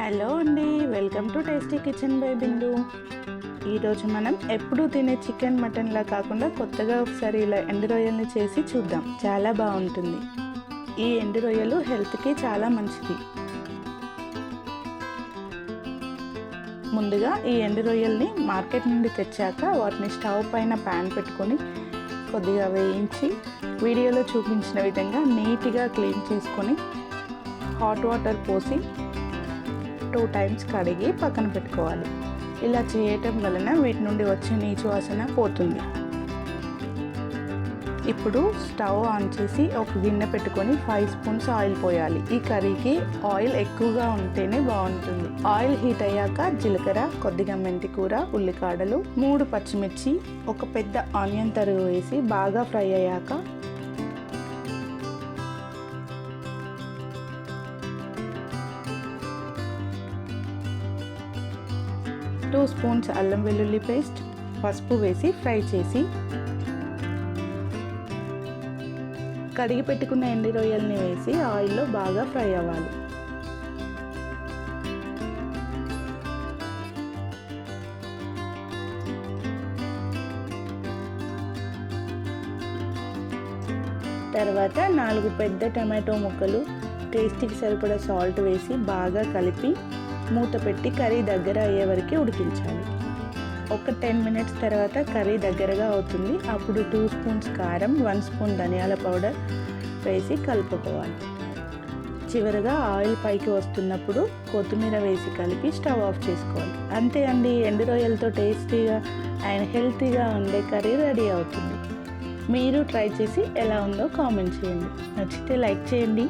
Hello అండి, welcome to tasty kitchen by Bindu. ఈరోజు మనం ఎప్పుడూ తినే చికెన్ మటన్లా కాకుండా కొత్తగా ఒకసారి ఇలా ఎండు రొయ్యల్ని చేసి చూద్దాం. చాలా బాగుంటుంది. ఈ ఎండు రొయ్యలు హెల్త్కి చాలా మంచిది. ముందుగా ఈ ఎండు రొయ్యల్ని మార్కెట్ నుండి తెచ్చాక వాటిని స్టవ్ పైన ప్యాన్ పెట్టుకొని కొద్దిగా వేయించి వీడియోలో చూపించిన విధంగా నీట్గా క్లీన్ చేసుకొని హాట్ వాటర్ పోసి 2 times కడిగి పక్కన పెట్టుకోవాలి. ఇలా చేయటం వలన వీటి నుండి వచ్చే నీచు వాసన పోతుంది. ఇప్పుడు స్టవ్ ఆన్ చేసి ఒక గిన్నె పెట్టుకొని 5 spoons ఆయిల్ పోయాలి. ఈ కర్రీకి ఆయిల్ ఎక్కువగా ఉంటేనే బాగుంటుంది. ఆయిల్ హీట్ అయ్యాక జీలకర్ర, కొద్దిగా మెంతి కూర, ఉల్లికాడలు, 3 పచ్చిమిర్చి, ఒక పెద్ద ఆనియన్ తరుగు వేసి బాగా ఫ్రై అయ్యాక 2 spoons అల్లం వెల్లుల్లి పేస్ట్, పసుపు వేసి ఫ్రై చేసి కడిగి పెట్టుకున్న ఎండు రొయ్యల్ని వేసి ఆయిల్లో బాగా ఫ్రై అవ్వాలి. తర్వాత 4 పెద్ద టమాటో ముక్కలు, టేస్ట్కి సరిపడా సాల్ట్ వేసి బాగా కలిపి మూత పెట్టి కర్రీ దగ్గర అయ్యే వరకు ఉడికించాలి. ఒక 10 minutes తర్వాత కర్రీ దగ్గరగా అవుతుంది. అప్పుడు 2 spoons కారం, 1 spoon ధనియాల పౌడర్ వేసి కలుపుకోవాలి. చివరగా ఆయిల్ పైకి వస్తున్నప్పుడు కొత్తిమీర వేసి కలిపి స్టవ్ ఆఫ్ చేసుకోవాలి. అంతే అండి, ఎండు రొయ్యలతో టేస్టీగా అండ్ హెల్తీగా ఉండే కర్రీ రెడీ అవుతుంది. మీరు ట్రై చేసి ఎలా ఉందో కామెంట్ చేయండి. నచ్చితే లైక్ చేయండి.